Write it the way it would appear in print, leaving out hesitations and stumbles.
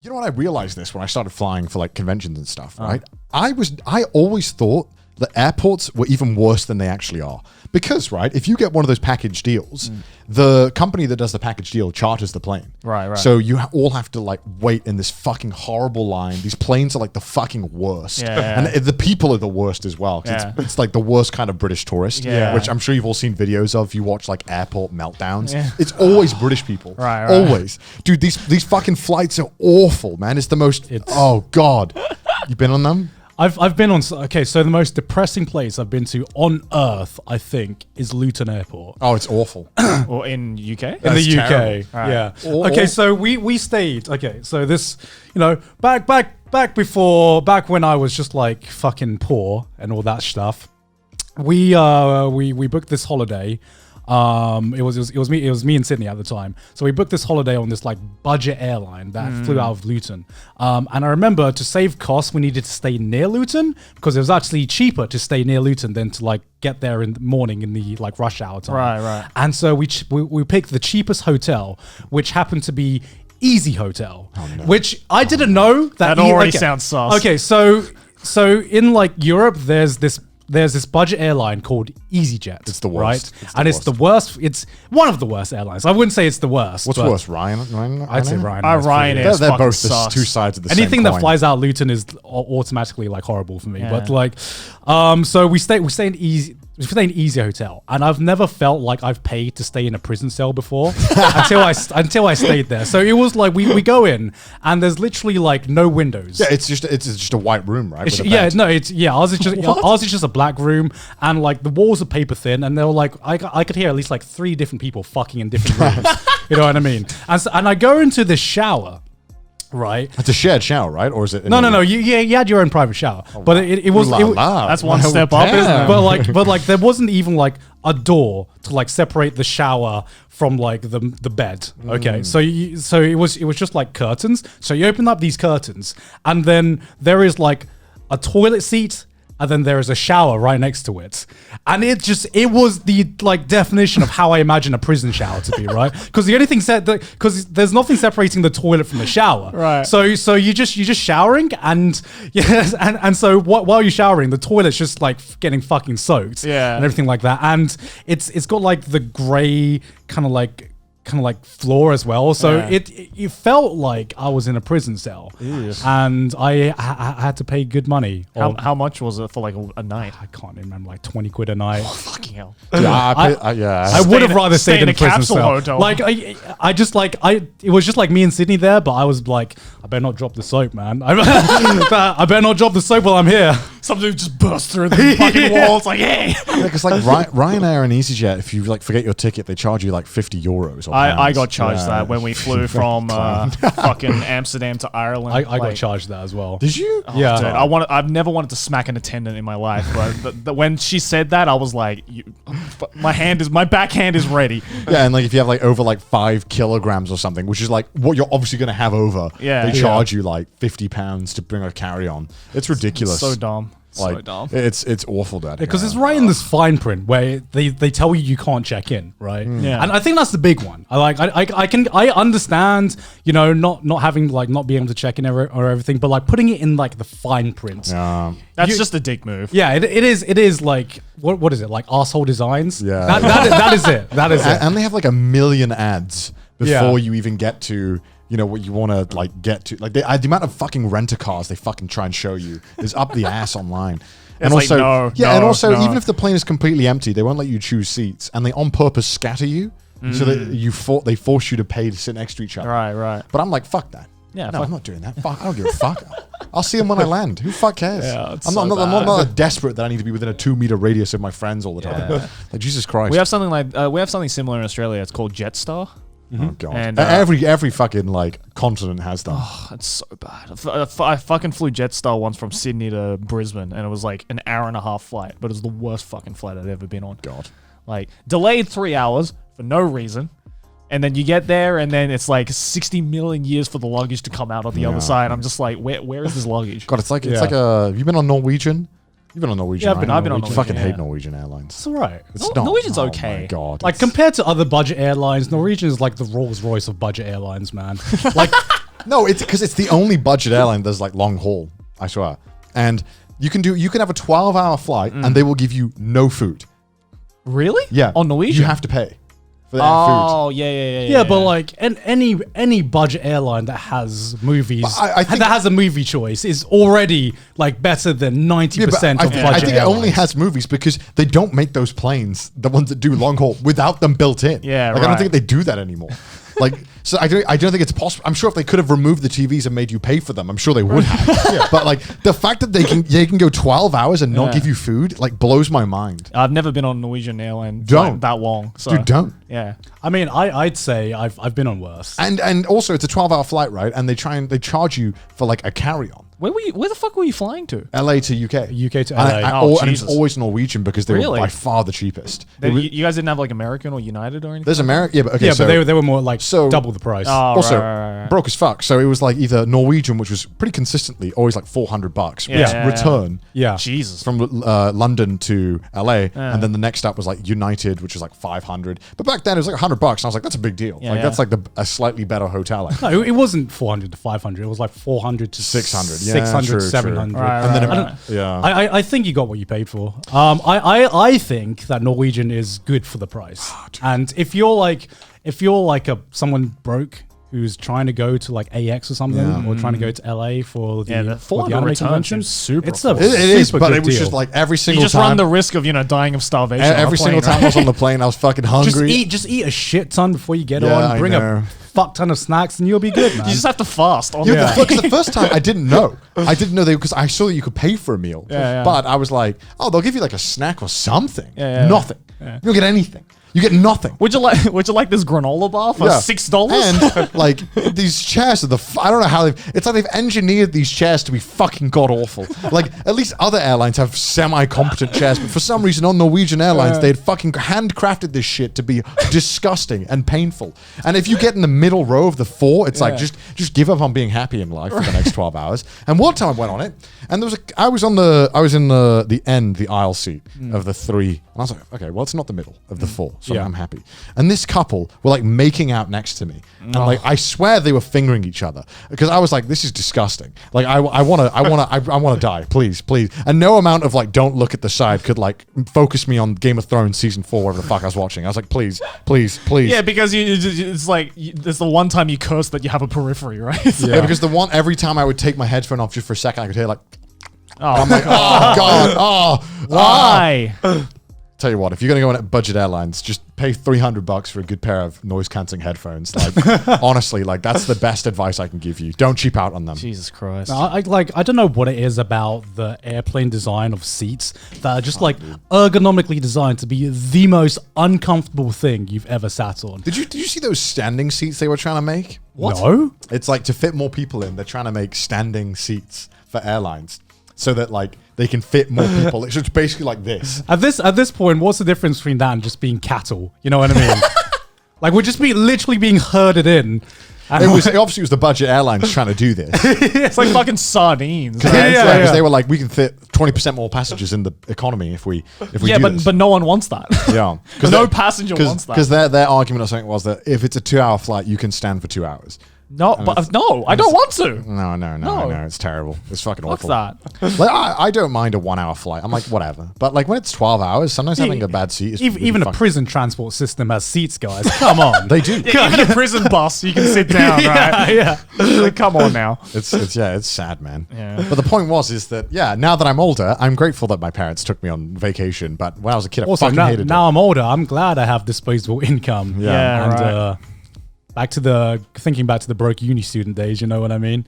You know what? I realized this when I started flying for like conventions and stuff, right? I always thought that airports were even worse than they actually are. Because, right, if you get one of those package deals, the company that does the package deal charters the plane. Right. So you all have to like wait in this fucking horrible line. These planes are like the fucking worst. Yeah. And the people are the worst as well. 'Cause it's like the worst kind of British tourist, which I'm sure you've all seen videos of. You watch like airport meltdowns. Yeah. It's always British people. Right. Always. Dude, these fucking flights are awful, man. It's the most, oh God. You been on them? I've been on, okay, so the most depressing place I've been to on earth, I think, is Luton Airport. Oh, it's awful. Or in UK? In the UK, terrible. yeah. Okay, so we stayed, okay, so this, you know, back when I was just like fucking poor and all that stuff, we booked this holiday. It was me and Sydney at the time. So we booked this holiday on this like budget airline that flew out of Luton. And I remember to save costs, we needed to stay near Luton because it was actually cheaper to stay near Luton than to like get there in the morning in the like rush hour time. Right. And so we picked the cheapest hotel, which happened to be Easy Hotel, which I didn't know that. That already sounds sus. Okay, so in like Europe, there's this budget airline called EasyJet. It's the worst. Right? It's the worst. It's one of the worst airlines. I wouldn't say it's the worst. What's worse, Ryan? I'd say Ryanair. Ryanair. They're both the two sides of the same Anything coin. that flies out Luton is automatically like horrible for me. But like, so we stay in Easy Hotel, and I've never felt like I've paid to stay in a prison cell before until I stayed there. So it was like we go in, and there's literally like no windows. Yeah, it's just a white room, right? Ours is just a black room, and like the walls are paper thin, and they were like I could hear at least like 3 different people fucking in different rooms. You know what I mean? And I go into this shower. Right, it's a shared shower, right? Or is it? No. You had your own private shower, but it was. That's one step up, isn't it? But like there wasn't even like a door to like separate the shower from like the bed. Okay, so it was just like curtains. So you open up these curtains, and then there is like a toilet seat. And then there is a shower right next to it. And it was the like definition of how I imagine a prison shower to be, right? Because the only thing because there's nothing separating the toilet from the shower. Right. So you're just showering and so while you're showering, the toilet's just like getting fucking soaked. Yeah. And everything like that. And it's got like the grey kind of like floor as well, so it felt like I was in a prison cell. Yes. And I had to pay good money. How much was it for like a night? I can't remember, like 20 quid a night. Oh, fucking hell. I would have rather stayed in a prison capsule cell. hotel. Like it was just like me and Sydney there, but I was like, I better not drop the soap, man. I better not drop the soap while I'm here. Something just burst through the fucking walls, like, hey. Because like Ryanair and EasyJet, if you like forget your ticket, they charge you like €50. Or I got charged that when we flew from fucking Amsterdam to Ireland. I got charged that as well. Did you? Oh, Yeah. dude, I've never wanted to smack an attendant in my life, but when she said that, I was like, my backhand is ready. Yeah, and like if you have like over like 5 kilograms or something, which is like what you're obviously gonna have over, they charge you like £50 to bring a carry-on. It's ridiculous. So dumb. Like, so dumb. It's awful, Dad. Because it's right in this fine print where they tell you can't check in, right? Yeah. And I think that's the big one. I understand, you know, not having like not being able to check in or everything, but like putting it in like the fine print. That's just a dick move. Yeah, it is like what is it, like arsehole designs? Yeah. That is it. That is it. And they have like 1 million ads before you even get to, you know, what you want to like get to. Like the amount of fucking rent-a-cars they fucking try and show you is up the ass online. And it's also, no. even if the plane is completely empty, they won't let you choose seats, and they on purpose scatter you so that they force you to pay to sit next to each other. Right. But I'm like, fuck that. Yeah, no, I'm not doing that. Fuck, I don't give a fuck. I'll see them when I land. Who fuck cares? Yeah, I'm not desperate that I need to be within a 2-meter radius of my friends all the time. Like Jesus Christ. We have something similar in Australia. It's called Jetstar. Oh god! And every fucking like continent has them. Oh, it's so bad. I fucking flew Jetstar once from Sydney to Brisbane, and it was like an hour-and-a-half flight, but it was the worst fucking flight I'd ever been on. God, like delayed 3 hours for no reason, and then you get there, and then it's like 60 million years for the luggage to come out on the other side. I'm just like, where is this luggage? God, it's like have you been on Norwegian? You've been on Norwegian. Yeah, I've been on Norwegian. I fucking hate Norwegian Airlines. It's all right. It's not. Norwegian's oh okay. My God. Like compared to other budget airlines, Norwegian is like the Rolls Royce of budget airlines, man. Like No, it's because it's the only budget airline that's like long haul. I swear. And you can have a 12-hour flight and they will give you no food. Really? Yeah. On Norwegian? You have to pay for their food. Oh, yeah. Yeah, but like any budget airline that has movies, I think- that has a movie choice is already like better than 90% Yeah, but of budget I think it only airlines. has movies because they don't make those planes, the ones that do long haul, without them built in. Yeah, like I don't right. think they do that anymore. Like, so I don't think it's possible. I'm sure if they could have removed the TVs and made you pay for them, I'm sure they would have. But like the fact that they can go 12 hours and not Yeah. give you food, like blows my mind. I've never been on Norwegian airline Don't. like, that long. So, Dude, don't. Yeah. I mean, I'd say I've been on worse. And also it's a 12-hour flight, right? And they charge you for like a carry-on. Where the fuck were you flying to? LA to UK. UK to And, LA. and it's Jesus. always Norwegian because they were Really? by far the cheapest. You guys didn't have like American or United or anything? There's American, yeah, but okay, Yeah, so but they were more like so- double the price. Oh, also right. broke as fuck. So it was like either Norwegian, which was pretty consistently always like $400, which Yeah. return yeah. Jesus. from London to LA, and then the next up was like United, which was like 500. But back then it was like $100, and I was like, that's a big deal. Yeah, like yeah. that's like a slightly better hotel. I think. No, it wasn't 400 to 500. It was like 400 to 600. Yeah, 600, true, true. 700. Right, And then right, it- right. yeah. I think you got what you paid for. I think that Norwegian is good for the price. And if you're like someone broke who's trying to go to like AX or something, Yeah. or trying to go to LA for the, Yeah, the for 400 the anime return convention, seems super it's a affordable. It is, super but good it was deal. just like every You single just time. run the risk of, dying of starvation. on a every single plane, time I was on the plane, I was fucking hungry. just eat a shit ton before you get Yeah, on. I Bring know. a fuck ton of snacks, and you'll be good, man. You just have to fast. On Yeah, the because the first time I didn't know. I didn't know because I saw that you could pay for a meal. Yeah. But I was like, oh, they'll give you like a snack or something. Yeah. Nothing. You don't get anything. You get nothing. Would you like this granola bar for $6? And like these chairs are I don't know how it's like they've engineered these chairs to be fucking god awful. Like at least other airlines have semi-competent chairs, but for some reason on Norwegian Airlines they had fucking handcrafted this shit to be disgusting and painful. And if you get in the middle row of the four, it's like just give up on being happy in life for the next 12 hours. And one time I went on it, and I was in the aisle seat of the three, and I was like, okay, well it's not the middle of the four. So Yeah. I'm happy. And this couple were like making out next to me. And like, I swear they were fingering each other because I was like, this is disgusting. Like, I want to die. Please. And no amount of like, don't look at the side could like focus me on Game of Thrones season 4, whatever the fuck I was watching. I was like, please. Yeah, because it's like it's the one time you curse that you have a periphery, right? Yeah, because every time I would take my headphone off just for a second, I could hear like, Oh, I'm like, oh God, why? Tell you what, if you're gonna go on at budget airlines, just pay $300 for a good pair of noise cancelling headphones. Like, honestly, like that's the best advice I can give you. Don't cheap out on them. Jesus Christ. I don't know what it is about the airplane design of seats that are just like ergonomically designed to be the most uncomfortable thing you've ever sat on. Did you see those standing seats they were trying to make? No? It's like to fit more people in. They're trying to make standing seats for airlines so that like they can fit more people. It's just basically like this. At this point, what's the difference between that and just being cattle? You know what I mean? Like we're just literally being herded in. And It obviously was the budget airlines trying to do this. It's like fucking sardines. Because they were like, we can fit 20% more passengers in the economy if we do this. but no one wants that. Yeah, No passenger wants that. Because their argument or something was that if it's a 2-hour flight, you can stand for 2 hours. No, I don't want to. No, it's terrible. It's fucking What's awful. that? Like, I don't mind a 1-hour flight. I'm like, whatever. But like when it's 12 hours, sometimes having a bad seat is really even a fucking- prison transport system has seats, guys. Come on. They do. Even a prison bus, you can sit down, right? yeah. Like, come on now. It's sad, man. Yeah. But the point is that now that I'm older, I'm grateful that my parents took me on vacation. But when I was a kid, I Also, fucking hated now it. I'm older. I'm glad I have disposable income. Yeah, and right. thinking back to the broke uni student days. You know what I mean?